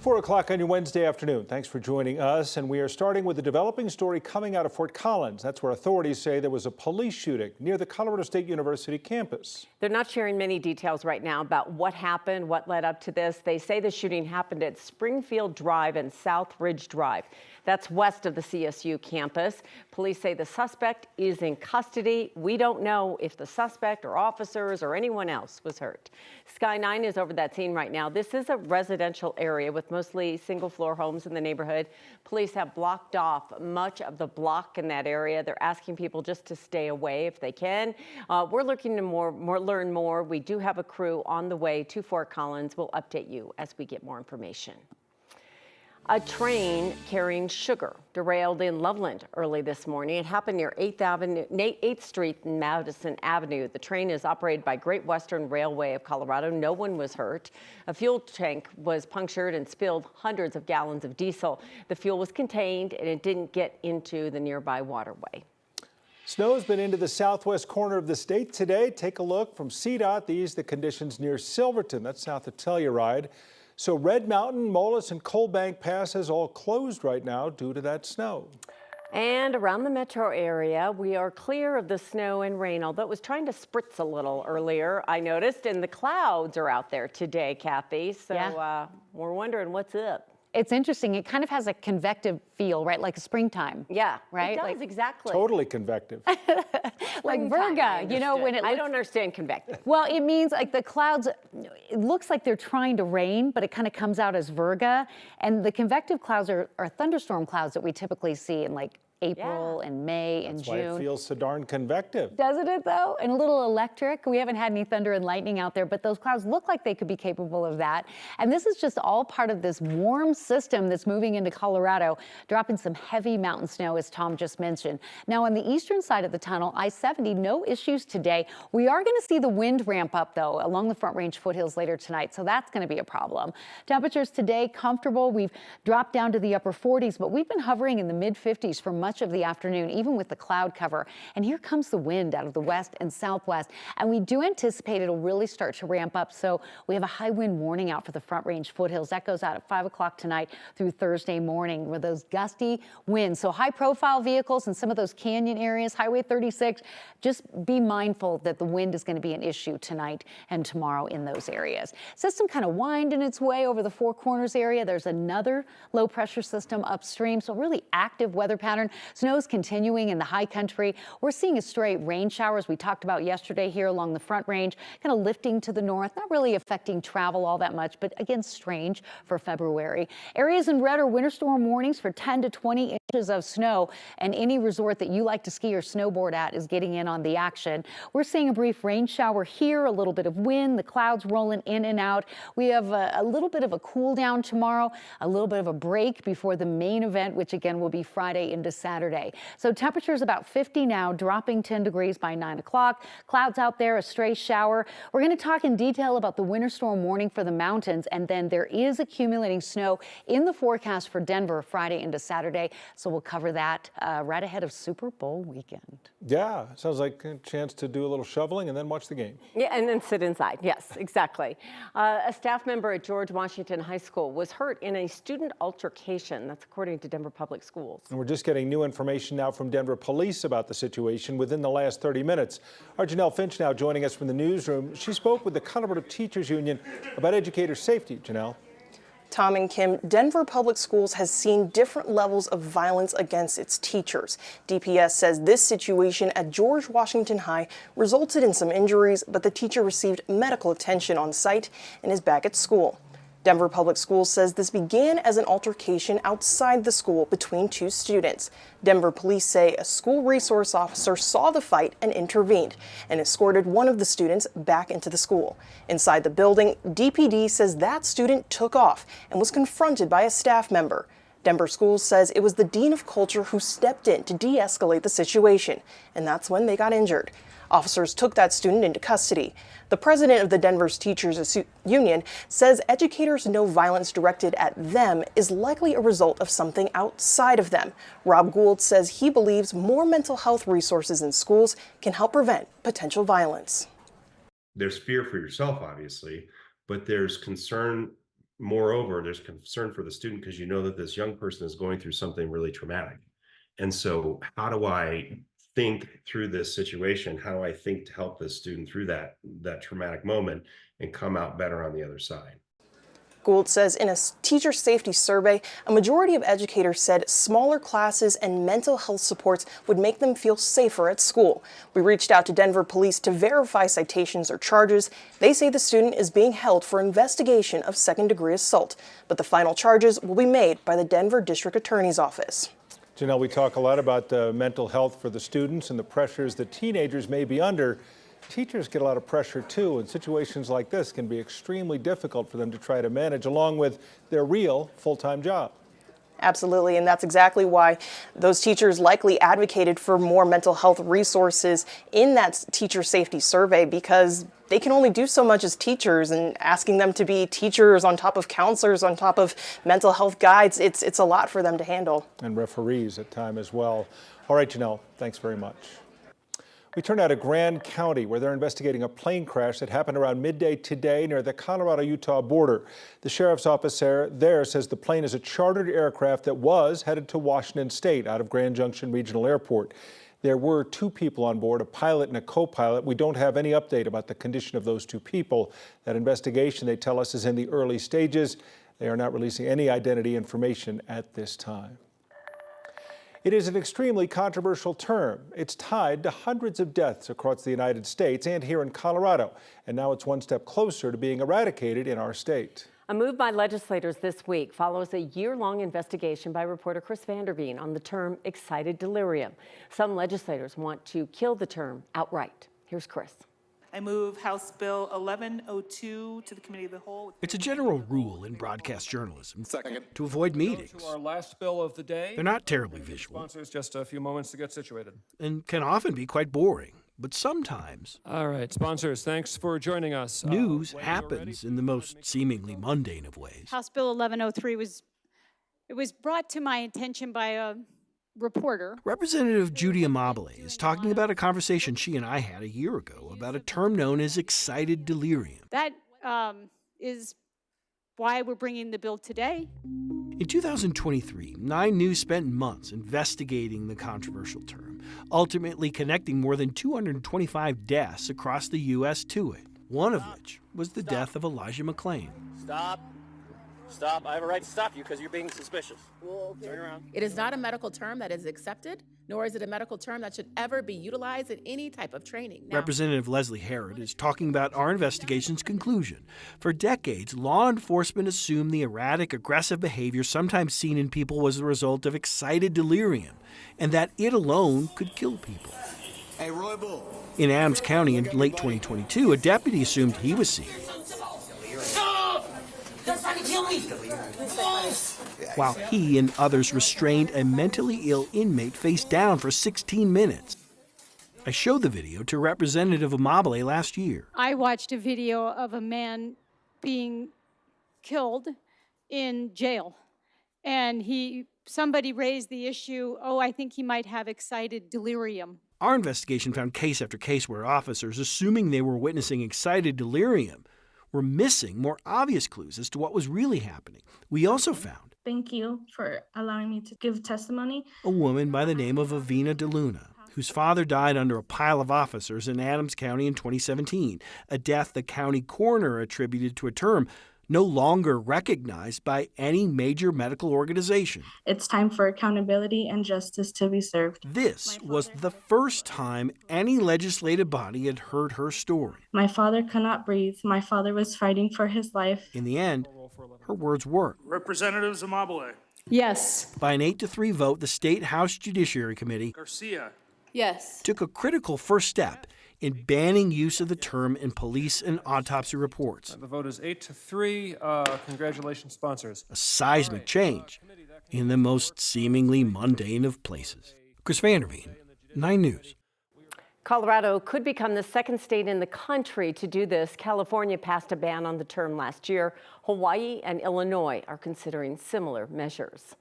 4 o'clock on your Wednesday afternoon. Thanks for joining us. And we are starting with a developing story coming out of Fort Collins. That's where authorities say there was a police shooting near the Colorado State University campus. They're not sharing many details right now about what happened, what led up to this. They say the shooting happened at Springfield Drive and South Ridge Drive. That's west of the CSU campus. Police say the suspect is in custody. We don't know if the suspect or officers or anyone else was hurt. Sky 9 is over that scene right now. This is a residential area with mostly single-floor homes in the neighborhood. Police have blocked off much of the block in that area. They're asking people just to stay away if they can. We're looking to learn more. We do have a crew on the way to Fort Collins. We'll update you as we get more information. A train carrying sugar derailed in Loveland early this morning. It happened near 8th Street and Madison Avenue. The train is operated by Great Western Railway of Colorado. No one was hurt. A fuel tank was punctured and spilled hundreds of gallons of diesel. The fuel was contained and it didn't get into the nearby waterway. Snow has been into the southwest corner of the state today. Take a look from CDOT. These the conditions near Silverton. That's south of Telluride. So Red Mountain, Moelis, and Coal Bank passes all closed right now due to that snow. And around the metro area, we are clear of the snow and rain, although it was trying to spritz a little earlier, I noticed, and the clouds are out there today, Kathy. So yeah. We're wondering what's up. It's interesting. It kind of has a convective feel, right? Like springtime. Yeah, right? It does, exactly. Totally convective. Like Virga, you know, when it I don't understand convective. Well, it means like the clouds, it looks like they're trying to rain, but it kind of comes out as Virga. And the convective clouds are thunderstorm clouds that we typically see in like April and May and June. That's why it feels so darn convective. Doesn't it though? And a little electric. We haven't had any thunder and lightning out there, but those clouds look like they could be capable of that. And this is just all part of this warm system that's moving into Colorado, dropping some heavy mountain snow, as Tom just mentioned. Now on the eastern side of the tunnel, I-70, no issues today. We are going to see the wind ramp up though along the Front Range foothills later tonight, so that's going to be a problem. Temperatures today comfortable. We've dropped down to the upper 40s, but we've been hovering in the mid 50s for much of the afternoon, even with the cloud cover. And here comes the wind out of the west and southwest. And we do anticipate it'll really start to ramp up. So we have a high wind warning out for the Front Range foothills. That goes out at 5 o'clock tonight through Thursday morning with those gusty winds. So high profile vehicles in some of those canyon areas, Highway 36, just be mindful that the wind is going to be an issue tonight and tomorrow in those areas. System kind of winding its way over the Four Corners area. There's another low pressure system upstream. So really active weather pattern. Snow's continuing in the high country. We're seeing a stray rain showers we talked about yesterday here along the Front Range, kind of lifting to the north, not really affecting travel all that much, but again, strange for February. Areas in red are winter storm warnings for 10 to 20 inches of snow, and any resort that you like to ski or snowboard at is getting in on the action. We're seeing a brief rain shower here, a little bit of wind, the clouds rolling in and out. We have a little bit of a cool down tomorrow, a little bit of a break before the main event, which again will be Friday into Saturday. So temperatures about 50 now, dropping 10 degrees by 9 o'clock. Clouds out there, a stray shower. We're going to talk in detail about the winter storm warning for the mountains, and then there is accumulating snow in the forecast for Denver Friday into Saturday. So we'll cover that right ahead of Super Bowl weekend. Yeah, sounds like a chance to do a little shoveling and then watch the game. Yeah, and then sit inside. Yes, exactly. A staff member at George Washington High School was hurt in a student altercation. That's according to Denver Public Schools. And we're just getting new information now from Denver police about the situation within the last 30 minutes. Our Janelle Finch now joining us from the newsroom. She spoke with the Colorado Teachers Union about educator safety. Janelle. Tom and Kim, Denver Public Schools has seen different levels of violence against its teachers. DPS says this situation at George Washington High resulted in some injuries, but the teacher received medical attention on site and is back at school. Denver Public Schools says this began as an altercation outside the school between two students. Denver police say a school resource officer saw the fight and intervened and escorted one of the students back into the school. Inside the building, DPD says that student took off and was confronted by a staff member. Denver Schools says it was the dean of culture who stepped in to de-escalate the situation, and that's when they got injured. Officers took that student into custody. The president of the Denver's Teachers Union says educators know violence directed at them is likely a result of something outside of them. Rob Gould says he believes more mental health resources in schools can help prevent potential violence. There's fear for yourself, obviously, but there's concern Moreover, there's concern for the student because you know that this young person is going through something really traumatic. And so how do I think through this situation? How do I think to help this student through that traumatic moment and come out better on the other side? Gould says in a teacher safety survey, a majority of educators said smaller classes and mental health supports would make them feel safer at school. We reached out to Denver police to verify citations or charges. They say the student is being held for investigation of second-degree assault, but the final charges will be made by the Denver District Attorney's Office. Janelle, we talk a lot about mental health for the students and the pressures that teenagers may be under. Teachers get a lot of pressure too, and situations like this can be extremely difficult for them to try to manage along with their real full-time job. Absolutely, and that's exactly why those teachers likely advocated for more mental health resources in that teacher safety survey, because they can only do so much as teachers, and asking them to be teachers on top of counselors, on top of mental health guides, it's a lot for them to handle. And referees at time as well. All right, Janelle, thanks very much. We turn now to Grand County, where they're investigating a plane crash that happened around midday today near the Colorado-Utah border. The sheriff's office there says the plane is a chartered aircraft that was headed to Washington State out of Grand Junction Regional Airport. There were 2 people on board, a pilot and a co-pilot. We don't have any update about the condition of those 2 people. That investigation, they tell us, is in the early stages. They are not releasing any identity information at this time. It is an extremely controversial term. It's tied to hundreds of deaths across the United States and here in Colorado. And now it's one step closer to being eradicated in our state. A move by legislators this week follows a year-long investigation by reporter Chris Vanderveen on the term excited delirium. Some legislators want to kill the term outright. Here's Chris. I move House Bill 1102 to the Committee of the Whole. It's a general rule in broadcast journalism Second. to avoid meetings. To our last bill of the day. They're not terribly visual Sponsors, just a few moments to get situated. and can often be quite boring. But sometimes All right, sponsors, thanks for joining us. news when you're ready. happens in the most seemingly mundane of ways. House Bill 1103 was brought to my attention by a reporter. Representative Judy Amabile is talking about a conversation she and I had a year ago about a term known as excited delirium. That is why we're bringing the bill today. In 2023, 9 News spent months investigating the controversial term, ultimately connecting more than 225 deaths across the U.S. to it, one of which was the death of Elijah McClain. Stop. I have a right to stop you because you're being suspicious. Turn around. It is not a medical term that is accepted, nor is it a medical term that should ever be utilized in any type of training. Now, Representative Leslie Herod is talking about our investigation's conclusion. For decades, law enforcement assumed the erratic, aggressive behavior sometimes seen in people was the result of excited delirium, and that it alone could kill people. Hey, Roy Bull. In Adams County in late 2022, a deputy assumed he was seeing it, while he and others restrained a mentally ill inmate face down for 16 minutes. I showed the video to Representative Amabile last year. I watched a video of a man being killed in jail, and somebody raised the issue, I think he might have excited delirium. Our investigation found case after case where officers, assuming they were witnessing excited delirium, were missing more obvious clues as to what was really happening. We also found Thank you for allowing me to give testimony. a woman by the name of Avina DeLuna, whose father died under a pile of officers in Adams County in 2017, a death the county coroner attributed to a term no longer recognized by any major medical organization. It's time for accountability and justice to be served. This was the first time any legislative body had heard her story. My father could not breathe. My father was fighting for his life. In the end, her words worked. Representative Amabile. Yes. By an 8-3 vote, the State House Judiciary Committee Garcia. yes. took a critical first step in banning use of the term in police and autopsy reports, The vote is 8-3. Congratulations, sponsors. a seismic change in the most seemingly mundane of places. Chris Vanderveen, 9 News. Colorado could become the second state in the country to do this. California passed a ban on the term last year. Hawaii and Illinois are considering similar measures.